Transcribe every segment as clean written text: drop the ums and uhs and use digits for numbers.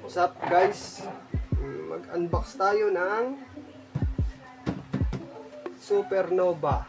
What's up guys? Mag-unbox tayo ng Supernova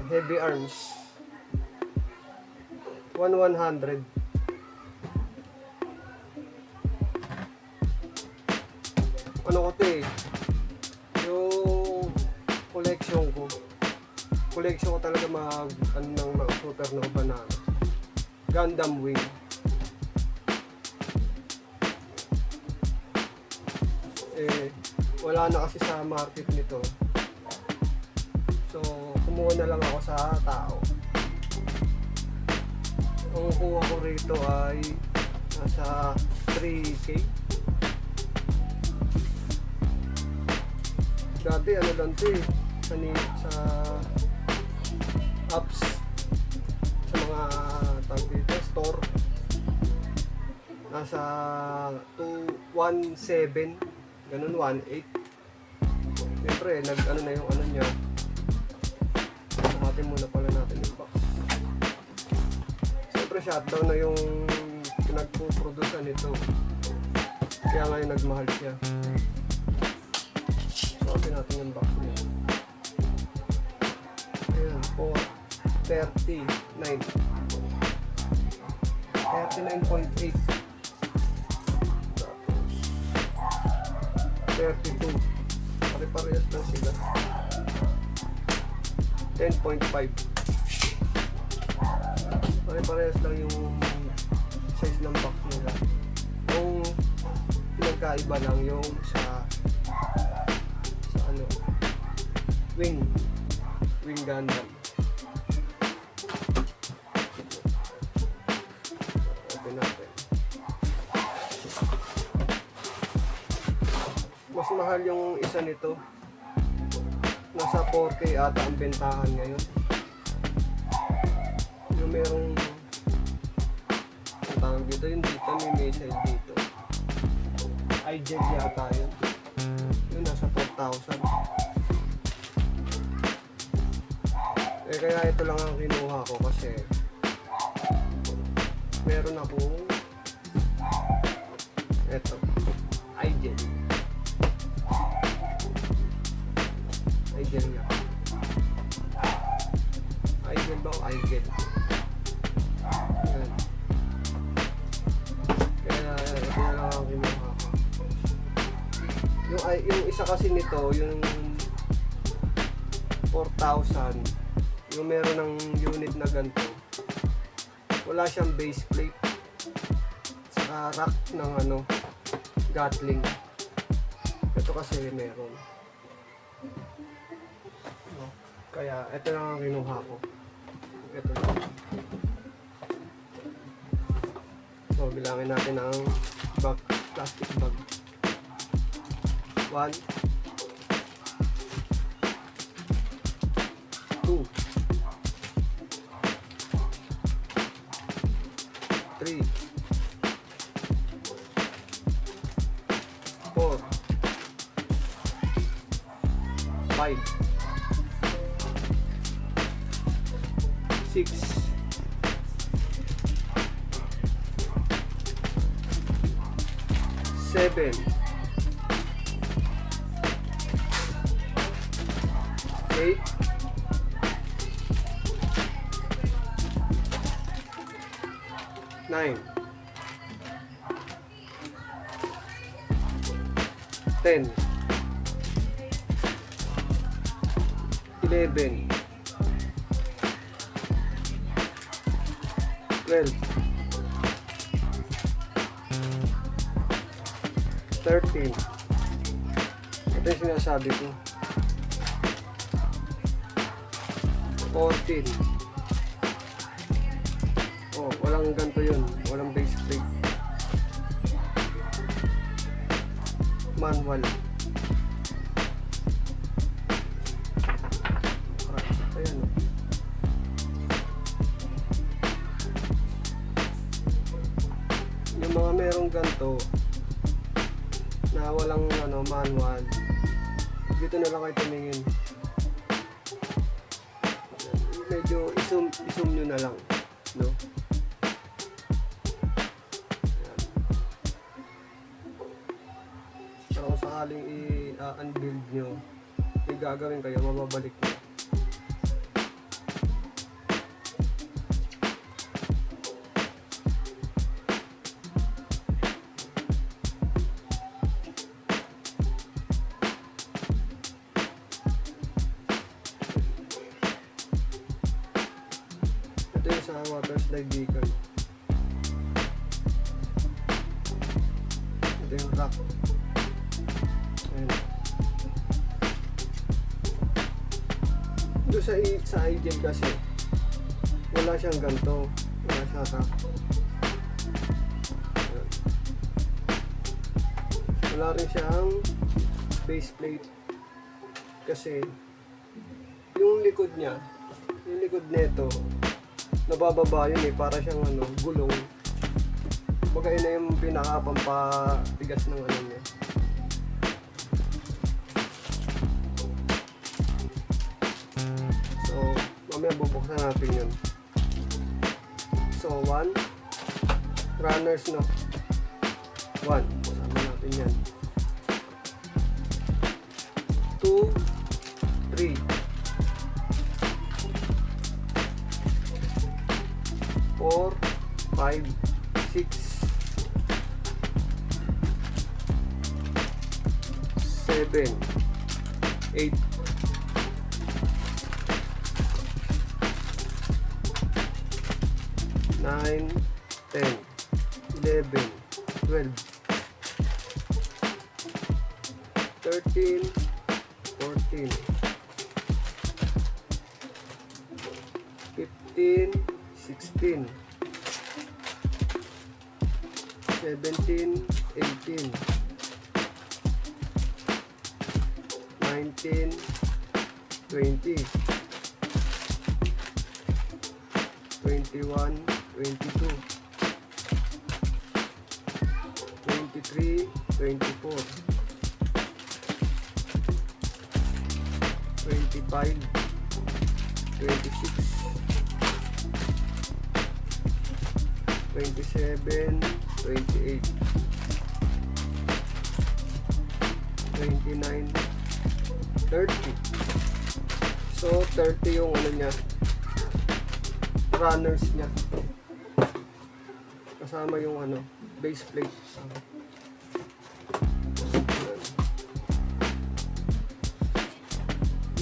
Heavy Arms 1100. Ano ko ito yung collection ko talaga ng mga Supernova na Gundam Wing. Wala na kasi sa market nito, so kumuha na lang ako sa tao. Ang kuha ko rito ay nasa 3K. Dati ano lang ito sa apps, sa mga store, nasa 217, ganun, 18. Siyempre nag-ano na yung ano niya. Natin muna pala natin yung box. Siyempre shutdown na yung pinagpo-produce nito, kaya ngayon nagmahal siya. Natin natin yung box niya. Ayan, po 39.8, tapos 32, pare-parehas lang sila. 10.5, pare-parehas lang yung size ng box nila. Yung pinagkaiba lang yung sa ano, wing Gundam. Open natin. Mas mahal yung isa nito, nasa 4K ata ang bentahan ngayon. Yung merong ang tawag dito, yung dito may message dito, iJet yata yun. Yun nasa 4,000. Kaya ito lang ang kinuha ko kasi meron akong eto, iJet nga. iJet ba o iJet? Ayan. Kaya ito na lang ang kinuha ko. Yung isa kasi nito, yung 4,000, yung meron ng unit na ganito, wala siyang base plate saka rack ng ano, Gatling. Ito kasi meron. Kaya ito lang ang kinuha ko. Ito lang. So bilangin natin ang bag, plastic bag. 1, 2, 3, 4, 5, 6, 7, 8, 9, 10, 11, 12, 13. Ito yung sinasabi ko. 14. Oh, walang ganito yun. Walang base plate. Manual. Ayan o. Yung mga merong ganito na walang ano, manual, dito na lang kayo tumingin. Medyo i-zoom nyo na lang, no? sakaling i-unbuild nyo, yung gagawin kayo, mababalik nyo. Ito yung sa water slide beacon. Ito yung rack. Ayan. Doon sa idle kasi wala siyang ganito, wala siyang rack. Ayan. Wala rin siyang base plate kasi yung likod niya, yung likod nito nabababa yun para siyang gulong. Bagay na yung pinakapampatigas ng niya. So, mamaya bubuksan natin yun. So, 1 runners, no? 1, kasama natin yan. 2, 3, 4, 5, 6, 7, 8, 9, 10, 11, 12, 13, 14, 15, 16, 17, 18, 19, 20, 21, 22, 23, 24, 25, 26, 27, 28, 29, 30. So 30 yung niya, runners niya. Kasama yung base plate.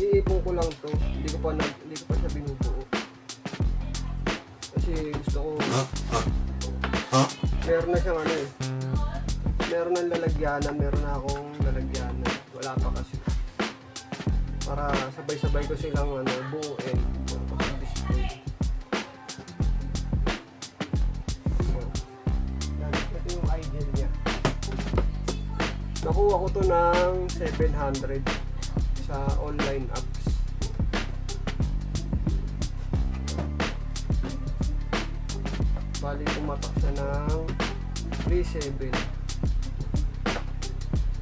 Iipon ko lang to, hindi ko pa siya binubuo. Kasi gusto ko meron na siyang meron ng lalagyanan, meron na akong lalagyanan, wala pa kasi, para sabay-sabay ko silang buuin tapos display. So, ito yung idle niya. Nakuha ko to ng 700 sa online apps. Bali tumatak siya ng 3,700.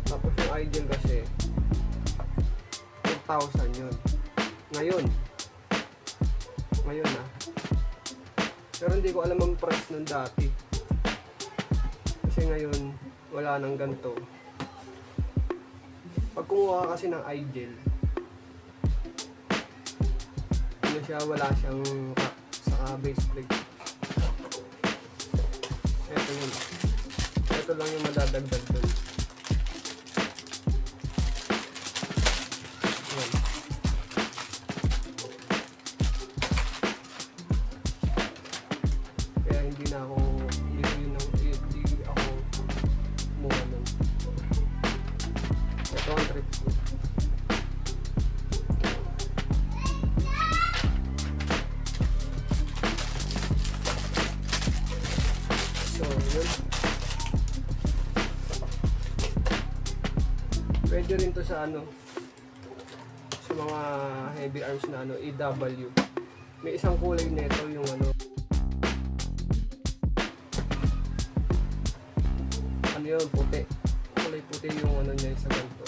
Tapos yung idle kasi 4,000 yun. Ngayon na. Pero hindi ko alam ang price nun dati. Kasi ngayon wala nang ganito. Pag kumuha ka kasi ng idle, wala siyang rack sa base plate. Ito yun. Ito lang yung madadagdag doon. Ayan. Kaya hindi ako kumuha nun. Ito ang trip ko. Pwede rin to sa sa mga heavy arms na EW. May isang kulay nito yung yun, puti. Kulay puti yung niya sa ganito.